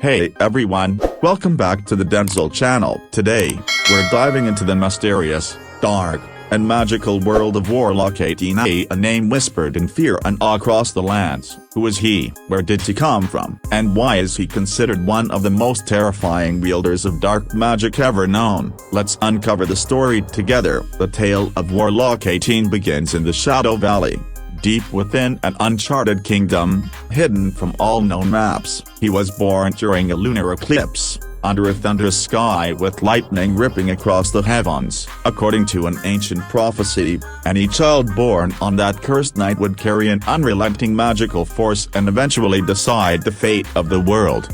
Hey everyone, welcome back to the Denzel channel. Today, we're diving into the mysterious, dark, and magical world of Warlock-18, a name whispered in fear and awe across the lands. Who is he, where did he come from, and why is he considered one of the most terrifying wielders of dark magic ever known? Let's uncover the story together. The tale of Warlock-18 begins in the Shadow Valley, deep within an uncharted kingdom, hidden from all known maps. He was born during a lunar eclipse, under a thunderous sky with lightning ripping across the heavens. According to an ancient prophecy, any child born on that cursed night would carry an unrelenting magical force and eventually decide the fate of the world.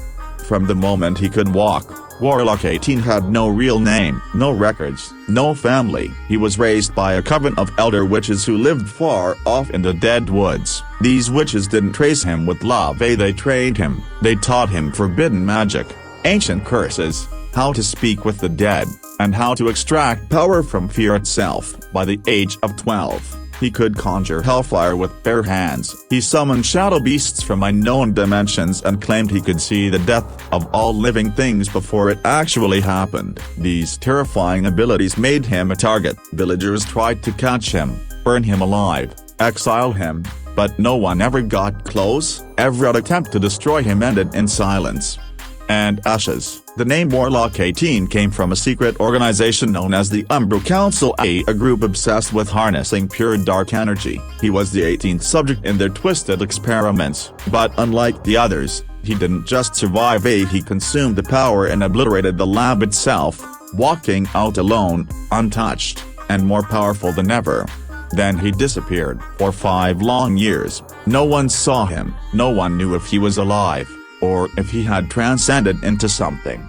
From the moment he could walk, Warlock-18 had no real name, no records, no family. He was raised by a coven of elder witches who lived far off in the dead woods. These witches didn't trace him with love, they trained him. They taught him forbidden magic, ancient curses, how to speak with the dead, and how to extract power from fear itself. By the age of 12, he could conjure hellfire with bare hands. He summoned shadow beasts from unknown dimensions and claimed he could see the death of all living things before it actually happened. These terrifying abilities made him a target. Villagers tried to catch him, burn him alive, exile him, but no one ever got close. Every attempt to destroy him ended in silence and ashes. The name Warlock-18 came from a secret organization known as the Umbral Council, a group obsessed with harnessing pure dark energy. He was the 18th subject in their twisted experiments, but unlike the others, he didn't just survive, he consumed the power and obliterated the lab itself, walking out alone, untouched, and more powerful than ever. Then he disappeared. For 5 long years, no one saw him, no one knew if he was alive, or if he had transcended into something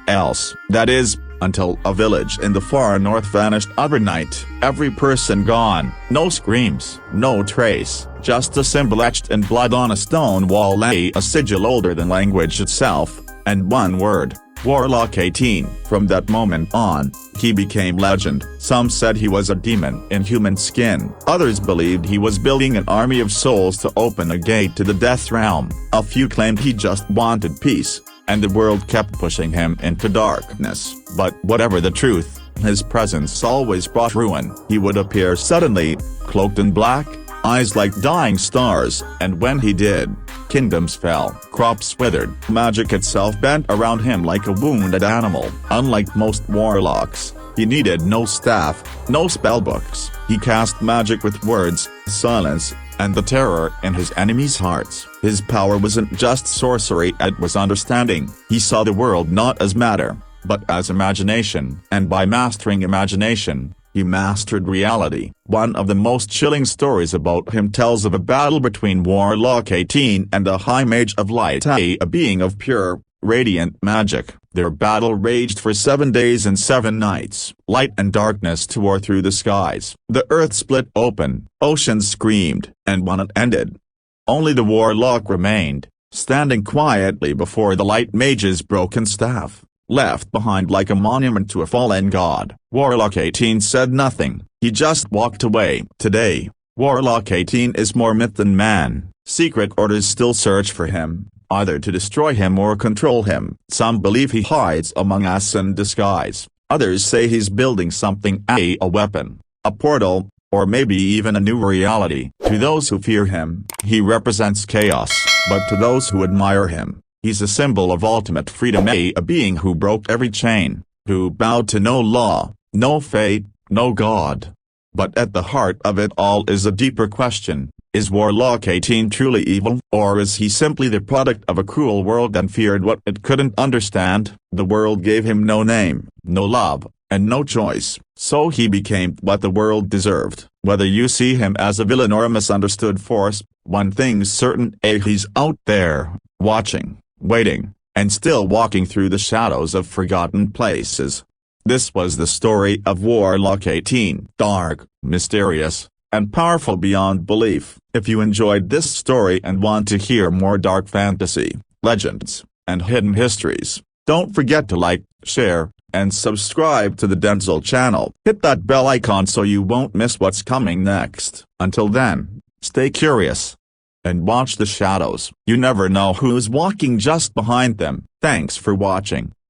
else. That is, until a village in the far north vanished overnight. Every person gone, no screams, no trace, just a symbol etched in blood on a stone wall, a sigil older than language itself, and one word: Warlock-18. From that moment on, he became legend. Some said he was a demon in human skin. Others believed he was building an army of souls to open a gate to the death realm. A few claimed he just wanted peace, and the world kept pushing him into darkness. But whatever the truth, his presence always brought ruin. He would appear suddenly, cloaked in black, eyes like dying stars, and when he did, kingdoms fell, crops withered, magic itself bent around him like a wounded animal. Unlike most warlocks, he needed no staff, no spellbooks. He cast magic with words, silence, and the terror in his enemies' hearts. His power wasn't just sorcery, it was understanding. He saw the world not as matter, but as imagination, and by mastering imagination, he mastered reality. One of the most chilling stories about him tells of a battle between Warlock-18 and a High Mage of Light, a being of pure, radiant magic. Their battle raged for 7 days and 7 nights. Light and darkness tore through the skies. The earth split open, oceans screamed, and when it ended, only the Warlock remained, standing quietly before the Light Mage's broken staff, left behind like a monument to a fallen god. Warlock-18 said nothing, he just walked away. Today, Warlock-18 is more myth than man. Secret orders still search for him, either to destroy him or control him. Some believe he hides among us in disguise. Others say he's building something, a weapon, a portal, or maybe even a new reality. To those who fear him, he represents chaos, but to those who admire him, he's a symbol of ultimate freedom, a being who broke every chain, who bowed to no law, no fate, no god. But at the heart of it all is a deeper question: is Warlock-18 truly evil, or is he simply the product of a cruel world that feared what it couldn't understand? The world gave him no name, no love, and no choice, so he became what the world deserved. Whether you see him as a villain or a misunderstood force, one thing's certain, he's out there, watching, waiting, and still walking through the shadows of forgotten places. This was the story of Warlock-18. Dark, mysterious, and powerful beyond belief. If you enjoyed this story and want to hear more dark fantasy, legends, and hidden histories, don't forget to like, share, and subscribe to the Denzel channel. Hit that bell icon so you won't miss what's coming next. Until then, stay curious. and watch the shadows. You never know who's walking just behind them. Thanks for watching.